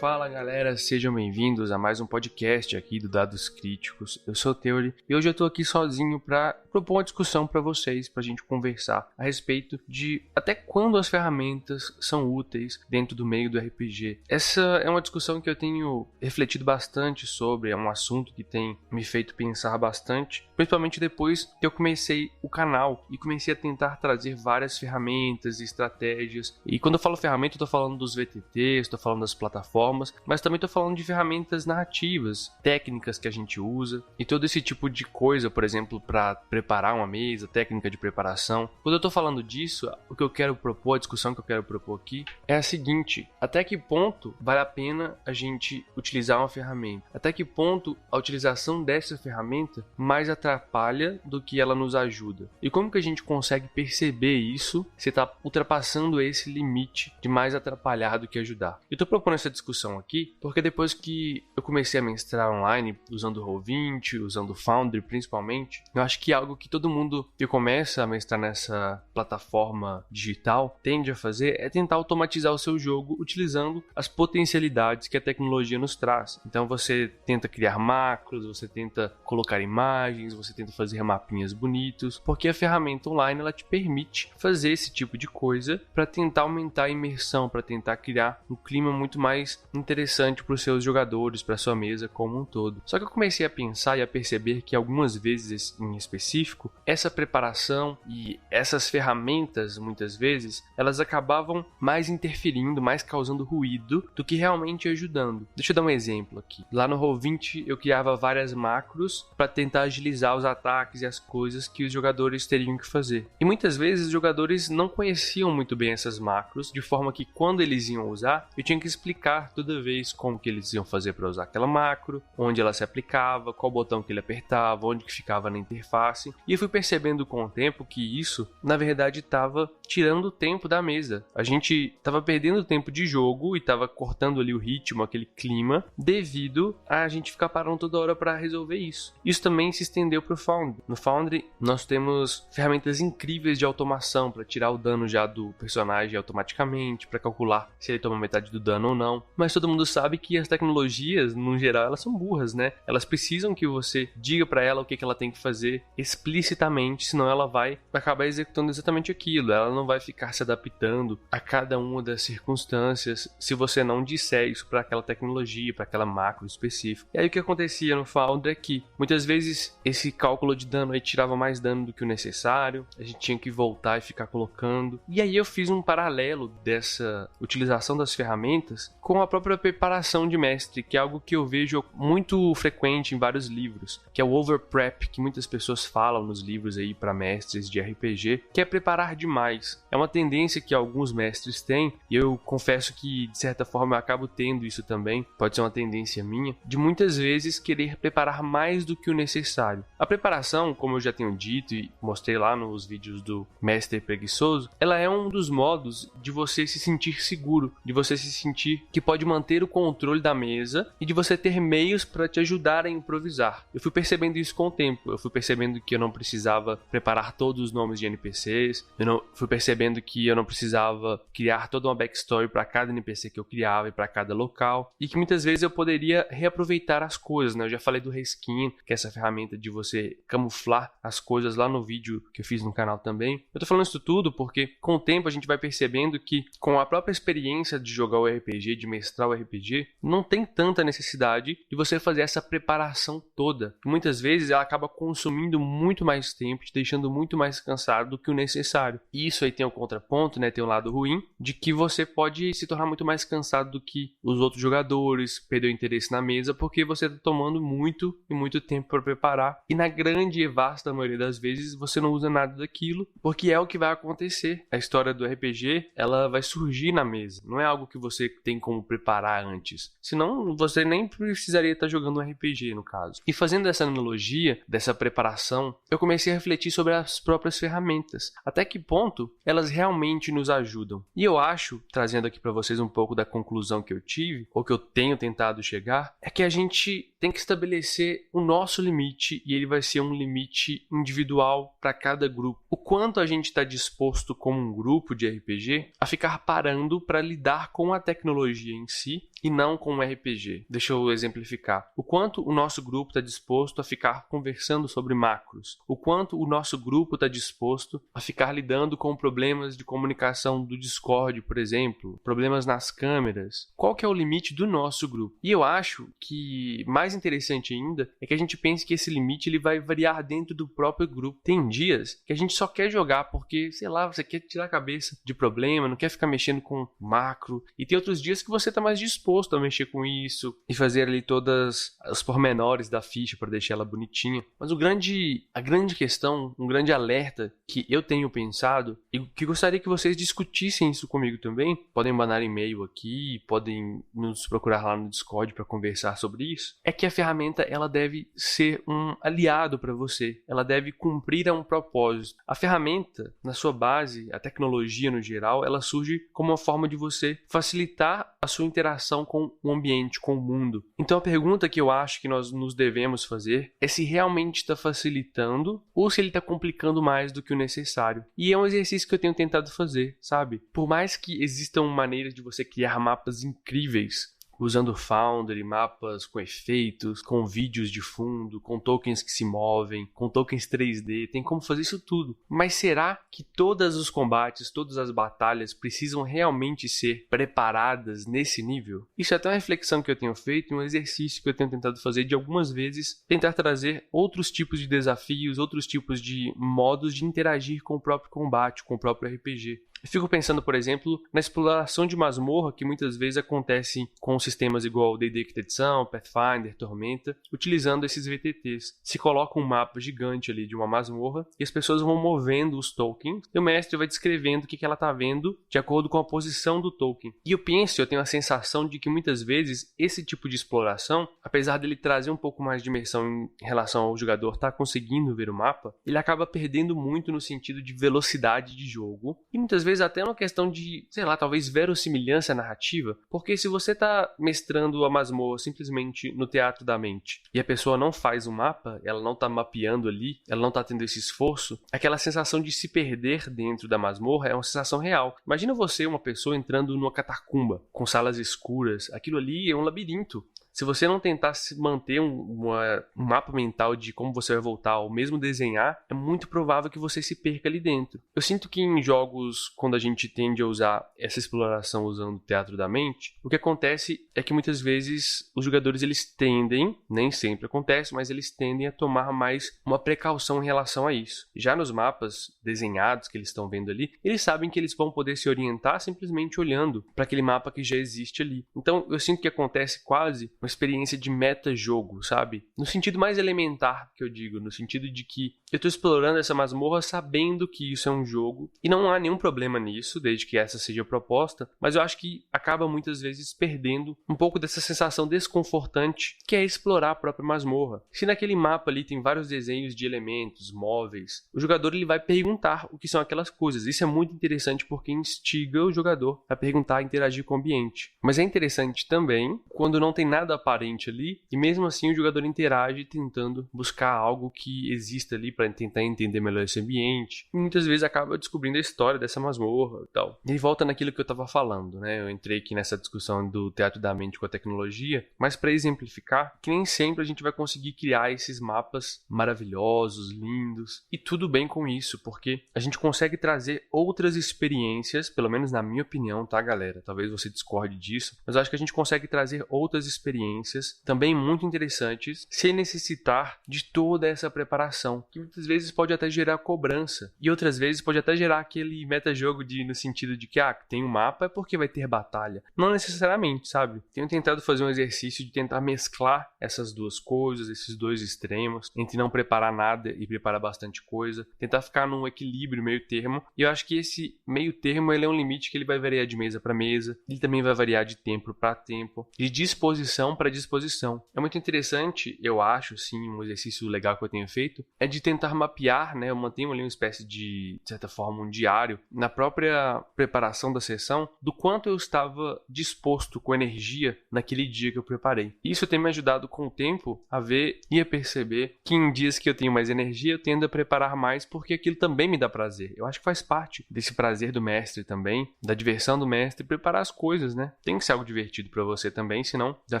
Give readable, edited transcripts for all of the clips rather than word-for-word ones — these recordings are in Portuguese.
Fala galera, sejam bem-vindos a mais um podcast aqui do Dados Críticos. Eu sou o Theory e hoje eu tô aqui sozinho para propor uma discussão para vocês, pra gente conversar a respeito de até quando as ferramentas são úteis dentro do meio do RPG. Essa é uma discussão que eu tenho refletido bastante sobre, é um assunto que tem me feito pensar bastante, principalmente depois que eu comecei o canal e comecei a tentar trazer várias ferramentas e estratégias. E quando eu falo ferramenta, eu tô falando dos VTTs, tô falando das plataformas, mas também estou falando de ferramentas narrativas, técnicas que a gente usa e todo esse tipo de coisa, por exemplo, para preparar uma mesa, técnica de preparação. Quando eu estou falando disso, o que eu quero propor, a discussão que eu quero propor aqui é a seguinte: até que ponto vale a pena a gente utilizar uma ferramenta? Até que ponto a utilização dessa ferramenta mais atrapalha do que ela nos ajuda? E como que a gente consegue perceber isso se está ultrapassando esse limite de mais atrapalhar do que ajudar? Eu estou propondo essa discussão aqui porque depois que eu comecei a mestrar online usando o Roll20, usando o Foundry principalmente, eu acho que algo que todo mundo que começa a mestrar nessa plataforma digital tende a fazer é tentar automatizar o seu jogo utilizando as potencialidades que a tecnologia nos traz. Então você tenta criar macros, você tenta colocar imagens, você tenta fazer mapinhas bonitos, porque a ferramenta online ela te permite fazer esse tipo de coisa para tentar aumentar a imersão, para tentar criar um clima muito mais interessante para os seus jogadores, para a sua mesa como um todo. Só que eu comecei a pensar e a perceber que algumas vezes em específico, essa preparação e essas ferramentas, muitas vezes, elas acabavam mais interferindo, mais causando ruído do que realmente ajudando. Deixa eu dar um exemplo aqui. Lá no Roll20 eu criava várias macros para tentar agilizar os ataques e as coisas que os jogadores teriam que fazer. E muitas vezes os jogadores não conheciam muito bem essas macros, de forma que quando eles iam usar, eu tinha que explicar toda vez como que eles iam fazer para usar aquela macro, onde ela se aplicava, qual botão que ele apertava, onde que ficava na interface. E eu fui percebendo com o tempo que isso, na verdade, estava tirando o tempo da mesa. A gente estava perdendo tempo de jogo e estava cortando ali o ritmo, aquele clima, devido a gente ficar parando toda hora para resolver isso. Isso também se estendeu para o Foundry. No Foundry, nós temos ferramentas incríveis de automação para tirar o dano já do personagem automaticamente, para calcular se ele toma metade do dano ou não. Mas todo mundo sabe que as tecnologias, no geral, elas são burras, né? Elas precisam que você diga para ela o que ela tem que fazer explicitamente, senão ela vai acabar executando exatamente aquilo. Ela não vai ficar se adaptando a cada uma das circunstâncias se você não disser isso para aquela tecnologia, para aquela macro específica. E aí o que acontecia no Foundry é que muitas vezes esse cálculo de dano aí tirava mais dano do que o necessário, a gente tinha que voltar e ficar colocando. E aí eu fiz um paralelo dessa utilização das ferramentas com a própria preparação de mestre, que é algo que eu vejo muito frequente em vários livros, que é o overprep, que muitas pessoas falam nos livros aí para mestres de RPG, que é preparar demais. É uma tendência que alguns mestres têm, e eu confesso que de certa forma eu acabo tendo isso também, pode ser uma tendência minha, de muitas vezes querer preparar mais do que o necessário. A preparação, como eu já tenho dito e mostrei lá nos vídeos do Mestre Preguiçoso, ela é um dos modos de você se sentir seguro, de você se sentir que pode manter o controle da mesa e de você ter meios para te ajudar a improvisar. Eu fui percebendo isso com o tempo, eu fui percebendo que eu não precisava preparar todos os nomes de NPCs, fui percebendo que eu não precisava criar toda uma backstory para cada NPC que eu criava e para cada local, e que muitas vezes eu poderia reaproveitar as coisas, né? Eu já falei do Reskin, que é essa ferramenta de você camuflar as coisas lá no vídeo que eu fiz no canal também. Eu tô falando isso tudo porque com o tempo a gente vai percebendo que com a própria experiência de jogar o RPG, de mestrar o RPG, não tem tanta necessidade de você fazer essa preparação toda. Muitas vezes ela acaba consumindo muito mais tempo, te deixando muito mais cansado do que o necessário. E isso aí tem um contraponto, né? Tem um lado ruim, de que você pode se tornar muito mais cansado do que os outros jogadores, perder o interesse na mesa, porque você está tomando muito tempo para preparar. E na grande e vasta maioria das vezes, você não usa nada daquilo, porque é o que vai acontecer. A história do RPG, ela vai surgir na mesa. Não é algo que você tem como preparar antes. Senão, você nem precisaria estar jogando um RPG, no caso. E fazendo essa analogia, dessa preparação, eu comecei a refletir sobre as próprias ferramentas. Até que ponto elas realmente nos ajudam. E eu acho, trazendo aqui para vocês um pouco da conclusão que eu tive, ou que eu tenho tentado chegar, é que a gente tem que estabelecer o nosso limite, e ele vai ser um limite individual para cada grupo. O quanto a gente está disposto como um grupo de RPG a ficar parando para lidar com a tecnologia em si e não com um RPG. Deixa eu exemplificar. O quanto o nosso grupo está disposto a ficar conversando sobre macros. O quanto o nosso grupo está disposto a ficar lidando com problemas de comunicação do Discord, por exemplo, problemas nas câmeras. Qual que é o limite do nosso grupo? E eu acho que mais interessante ainda é que a gente pense que esse limite ele vai variar dentro do próprio grupo. Tem dias que a gente só quer jogar porque, sei lá, você quer tirar a cabeça de problema, não quer ficar mexendo com macro. E tem outros dias que você está mais disposto a mexer com isso e fazer ali todas os pormenores da ficha para deixar ela bonitinha. Mas a grande questão, um grande alerta que eu tenho pensado e que gostaria que vocês discutissem isso comigo também, podem mandar e-mail aqui, podem nos procurar lá no Discord para conversar sobre isso, é que a ferramenta ela deve ser um aliado para você, ela deve cumprir um propósito. A ferramenta, na sua base, a tecnologia no geral, ela surge como uma forma de você facilitar a sua interação com o ambiente, com o mundo. Então a pergunta que eu acho que nós nos devemos fazer é se realmente está facilitando ou se ele está complicando mais do que o necessário. E é um exercício que eu tenho tentado fazer, sabe? Por mais que existam maneiras de você criar mapas incríveis, usando Foundry, mapas com efeitos, com vídeos de fundo, com tokens que se movem, com tokens 3D, tem como fazer isso tudo. Mas será que todos os combates, todas as batalhas precisam realmente ser preparadas nesse nível? Isso é até uma reflexão que eu tenho feito, um exercício que eu tenho tentado fazer de algumas vezes, tentar trazer outros tipos de desafios, outros tipos de modos de interagir com o próprio combate, com o próprio RPG. Eu fico pensando, por exemplo, na exploração de masmorra que muitas vezes acontece com sistemas igual D&D Quinta Edição, Pathfinder, Tormenta, utilizando esses VTTs. Se coloca um mapa gigante ali de uma masmorra e as pessoas vão movendo os tokens e o mestre vai descrevendo o que ela está vendo de acordo com a posição do token. E eu tenho a sensação de que muitas vezes esse tipo de exploração, apesar dele trazer um pouco mais de imersão em relação ao jogador estar conseguindo ver o mapa, ele acaba perdendo muito no sentido de velocidade de jogo e muitas vezes até uma questão de, sei lá, talvez verossimilhança narrativa, porque se você tá mestrando a masmorra simplesmente no teatro da mente e a pessoa não faz um mapa, ela não tá mapeando ali, ela não tá tendo esse esforço, aquela sensação de se perder dentro da masmorra é uma sensação real. Imagina você, uma pessoa entrando numa catacumba com salas escuras, aquilo ali é um labirinto. Se você não tentar manter um mapa mental de como você vai voltar ou mesmo desenhar, é muito provável que você se perca ali dentro. Eu sinto que em jogos, quando a gente tende a usar essa exploração usando o teatro da mente, o que acontece é que muitas vezes os jogadores eles tendem, nem sempre acontece, mas eles tendem a tomar mais uma precaução em relação a isso. Já nos mapas desenhados que eles estão vendo ali, eles sabem que eles vão poder se orientar simplesmente olhando para aquele mapa que já existe ali. Então eu sinto que acontece quase uma experiência de meta-jogo, sabe? No sentido mais elementar que eu digo, no sentido de que eu estou explorando essa masmorra sabendo que isso é um jogo e não há nenhum problema nisso, desde que essa seja a proposta, mas eu acho que acaba muitas vezes perdendo um pouco dessa sensação desconfortante que é explorar a própria masmorra. Se naquele mapa ali tem vários desenhos de elementos, móveis, o jogador ele vai perguntar o que são aquelas coisas. Isso é muito interessante porque instiga o jogador a perguntar, a interagir com o ambiente. Mas é interessante também quando não tem nada aparente ali e mesmo assim o jogador interage tentando buscar algo que exista ali para tentar entender melhor esse ambiente e muitas vezes acaba descobrindo a história dessa masmorra e tal. E volta naquilo que eu estava falando, né? Eu entrei aqui nessa discussão do teatro da mente com a tecnologia, mas para exemplificar que nem sempre a gente vai conseguir criar esses mapas maravilhosos, lindos e tudo bem com isso, porque a gente consegue trazer outras experiências, pelo menos na minha opinião, tá galera? Talvez você discorde disso, mas eu acho que a gente consegue trazer outras experiências também muito interessantes sem necessitar de toda essa preparação, que muitas vezes pode até gerar cobrança e outras vezes pode até gerar aquele metajogo no sentido de que tem um mapa é porque vai ter batalha. Não necessariamente, sabe? Tenho tentado fazer um exercício de tentar mesclar essas duas coisas, esses dois extremos, entre não preparar nada e preparar bastante coisa, tentar ficar num equilíbrio meio termo, e eu acho que esse meio termo ele é um limite que ele vai variar de mesa para mesa, ele também vai variar de tempo para tempo, de disposição para disposição. É muito interessante, eu acho, sim, um exercício legal que eu tenho feito, é de tentar mapear, né? Eu mantenho ali uma espécie de certa forma, um diário, na própria preparação da sessão, do quanto eu estava disposto com energia naquele dia que eu preparei. Isso tem me ajudado com o tempo a ver e a perceber que em dias que eu tenho mais energia, eu tendo a preparar mais porque aquilo também me dá prazer. Eu acho que faz parte desse prazer do mestre também, da diversão do mestre, preparar as coisas, né? Tem que ser algo divertido para você também, senão vai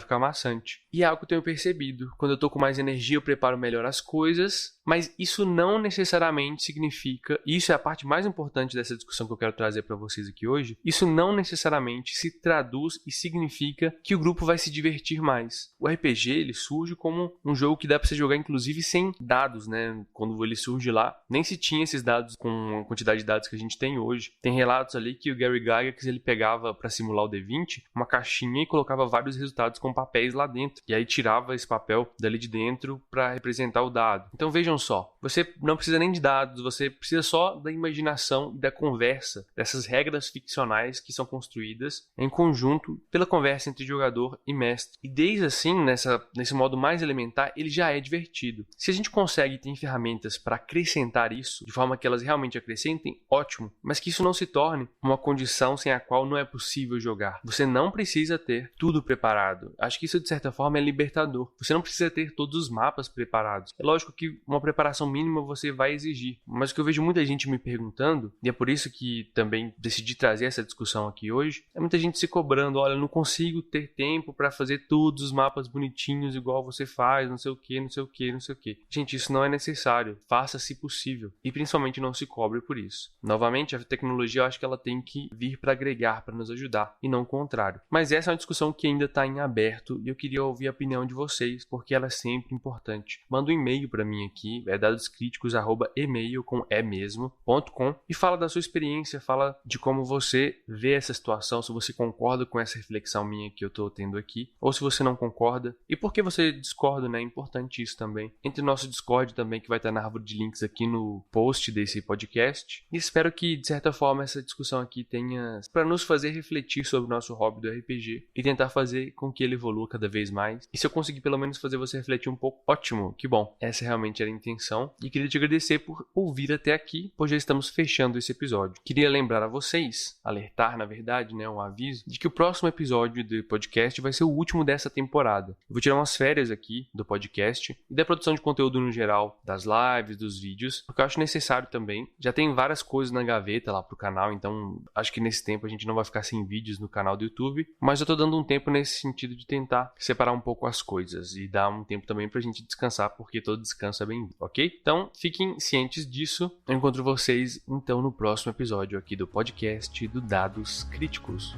ficar maçante. E é algo que eu tenho percebido. Quando eu tô com mais energia, eu preparo melhor as coisas, mas isso não necessariamente significa, e isso é a parte mais importante dessa discussão que eu quero trazer para vocês aqui hoje, isso não necessariamente se traduz e significa que o grupo vai se divertir mais. O RPG, ele surge como um jogo que dá para você jogar inclusive sem dados, né? Quando ele surge lá, nem se tinha esses dados com a quantidade de dados que a gente tem hoje. Tem relatos ali que o Gary Gygax, ele pegava para simular o D20, uma caixinha e colocava vários resultados com papéis lá dentro. E aí tirava esse papel dali de dentro para representar o dado. Então vejam só, você não precisa nem de dados, você precisa só da imaginação e da conversa, dessas regras ficcionais que são construídas em conjunto pela conversa entre jogador e mestre. E desde assim, nesse modo mais elementar, ele já é divertido. Se a gente consegue ter ferramentas para acrescentar isso, de forma que elas realmente acrescentem, ótimo, mas que isso não se torne uma condição sem a qual não é possível jogar. Você não precisa ter tudo preparado. Acho que isso, de certa forma, é libertador. Você não precisa ter todos os mapas preparados. É lógico que uma preparação mínima você vai exigir, mas o que eu vejo muita gente me perguntando, e é por isso que também decidi trazer essa discussão aqui hoje, é muita gente se cobrando, olha, eu não consigo ter tempo para fazer todos os mapas bonitinhos igual você faz, não sei o que, não sei o que, não sei o que. Gente, isso não é necessário. Faça se possível. E principalmente não se cobre por isso. Novamente, a tecnologia eu acho que ela tem que vir para agregar, para nos ajudar, e não o contrário. Mas essa é uma discussão que ainda está em aberto e eu queria ouvir a opinião de vocês, porque ela é sempre importante. Manda um e-mail para mim aqui, é dadoscriticos@email.com e fala da sua experiência, fala de como você vê essa situação, se você concorda com essa reflexão minha que eu estou tendo aqui, ou se você não concorda, e por que você discorda, né? É importante isso também. Entre no nosso Discord também, que vai estar na árvore de links aqui no post desse podcast, e espero que, de certa forma, essa discussão aqui tenha para nos fazer refletir sobre o nosso hobby do RPG e tentar fazer com que ele evolua cada vez mais. E se eu conseguir pelo menos fazer você refletir um pouco, ótimo, que bom. Essa realmente era a intenção. E queria te agradecer por ouvir até aqui, pois já estamos fechando esse episódio. Queria lembrar a vocês, alertar, na verdade, né, um aviso, de que o próximo episódio do podcast vai ser o último dessa temporada. Eu vou tirar umas férias aqui do podcast e da produção de conteúdo no geral, das lives, dos vídeos, porque eu acho necessário também. Já tem várias coisas na gaveta lá pro canal, então acho que nesse tempo a gente não vai ficar sem vídeos no canal do YouTube, mas eu tô dando um tempo nesse sentido de tentar separar um pouco as coisas e dar um tempo também pra gente descansar, porque todo descanso é bem-vindo, ok? Então, fiquem cientes disso. Eu encontro vocês, então, no próximo episódio aqui do podcast do Dados Críticos.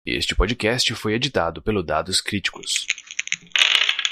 Este podcast foi editado pelo Dados Críticos.